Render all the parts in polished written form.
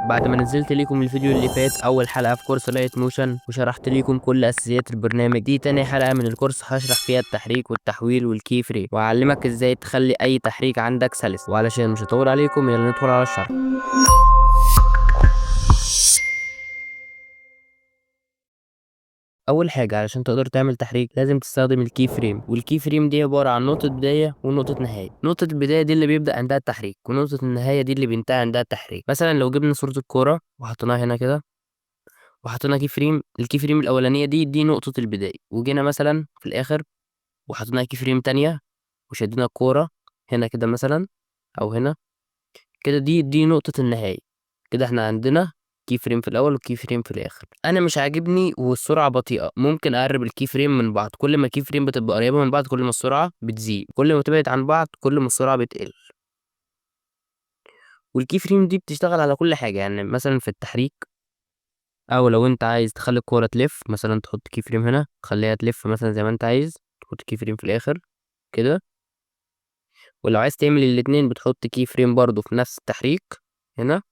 بعد ما نزلت ليكم الفيديو اللي فات اول حلقة في كورس لايت موشن وشرحت ليكم كل اساسيات البرنامج، دي تاني حلقة من الكورس هشرح فيها التحريك والتحويل والكي فريم، وهعلمك ازاي تخلي اي تحريك عندك سلس. وعلشان مش هطول عليكم يلا ندخل على الشرح. اول حاجه علشان تقدر تعمل تحريك لازم تستخدم الكي فريم، والكي فريم دي عباره عن نقطه بدايه ونقطه نهايه. نقطه البدايه دي اللي بيبدا عندها التحريك، ونقطه النهايه دي اللي بينتهي عندها التحريك. مثلا لو جبنا صوره الكوره وحطيناها هنا كده وحطينا كي فريم، الكي فريم الاولانيه دي نقطه البدايه، وجينا مثلا في الاخر وحطينا كي فريم تانية وشدينا الكوره هنا كده مثلا او هنا كده، دي نقطه النهايه. كده احنا عندنا كي فريم في الاول وكي فريم في الاخر. انا مش عاجبني والسرعه بطيئه، ممكن اقرب الكي فريم من بعض. كل ما الكي فريم بتبقى قريبه من بعض كل ما السرعه بتزيد، كل ما تبعد عن بعض كل ما السرعه بتقل. والكي فريم دي بتشتغل على كل حاجه، يعني مثلا في التحريك، او لو انت عايز تخلي الكوره تلف مثلا تحط كي فريم هنا تخليها تلف مثلا زي ما انت عايز، تحط كي فريم في الاخر كده. ولو عايز تعمل الاتنين بتحط كي فريم برضو في نفس التحريك هنا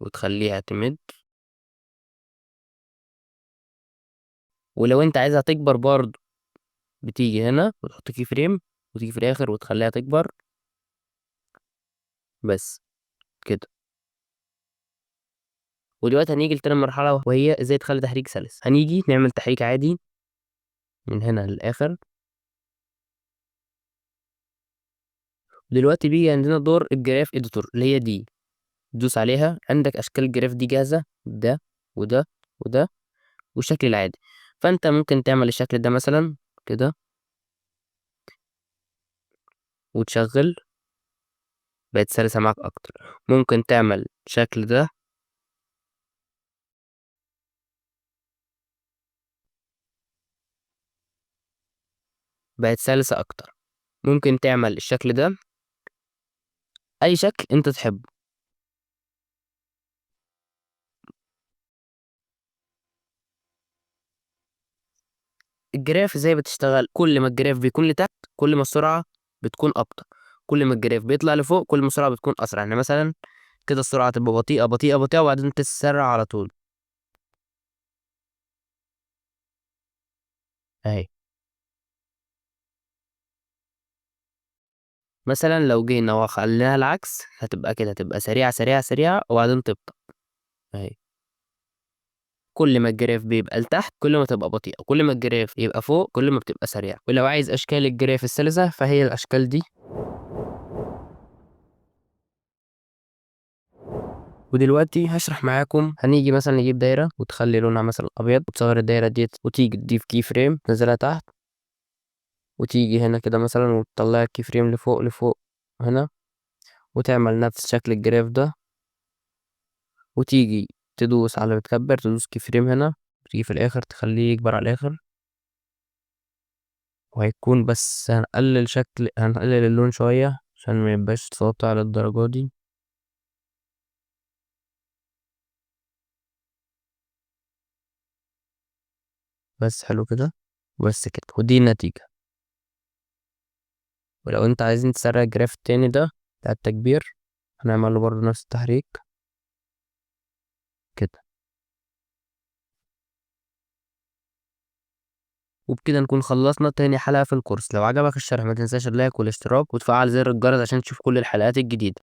وتخليها تمد. ولو انت عايزها تكبر برضو بتيجي هنا وتحط كي فريم وتيجي في الاخر وتخليها تكبر بس كده. ودلوقتي هنيجي لتاني مرحلة وهي ازاي تخلي تحريك سلس. هنيجي نعمل تحريك عادي من هنا للآخر. دلوقتي بيجي عندنا دور الجراف اديتور اللي هي دي، تدوس عليها عندك اشكال الجراف دي جاهزة، ده وده وده والشكل العادي. فانت ممكن تعمل الشكل ده مثلا كده وتشغل، بقت سلسة معاك اكتر. ممكن تعمل الشكل ده بقت سلسة اكتر. ممكن تعمل الشكل ده اي شكل انت تحبه. الجراف ازاي بتشتغل؟ كل ما الجراف بيكون لتحت كل ما السرعة بتكون أبطأ، كل ما الجراف بيطلع لفوق كل ما السرعة بتكون أسرع. يعني مثلا كده السرعة تبقى بطيئة بطيئة بطيئة وبعدين تسرع على طول أهي. مثلا لو جينا وخليناها العكس هتبقى كده، هتبقى سريعة سريعة سريعة وبعدين تبطأ أهي. كل ما الجراف بيبقى لتحت كل ما تبقى بطيئة، كل ما الجراف يبقى فوق كل ما بتبقى سريعة. ولو عايز أشكال الجراف السلسة فهي الأشكال دي. ودلوقتي هشرح معاكم. هنيجي مثلا نجيب دايرة وتخلي لونها مثلا أبيض وتصغر الدايرة ديت وتيجي تضيف كي فريم تنزلها تحت، وتيجي هنا كده مثلا وتطلع الكي فريم لفوق لفوق هنا وتعمل نفس شكل الجراف ده، وتيجي تدوس على بتكبر تدوس كي فريم هنا وتيجي في الآخر تخليه يكبر على الآخر. وهيكون بس هنقلل اللون شوية عشان ما يبقاش ساطع على الدرجة دي بس. حلو كده بس كده، ودي النتيجة. ولو انت عايزين تسرع الجراف التاني ده بتاع التكبير هنعمل له برضه نفس التحريك كده. وبكده نكون خلصنا تاني حلقة في الكورس. لو عجبك الشرح ما تنساش اللايك والاشتراك وتفعل زر الجرس عشان تشوف كل الحلقات الجديدة.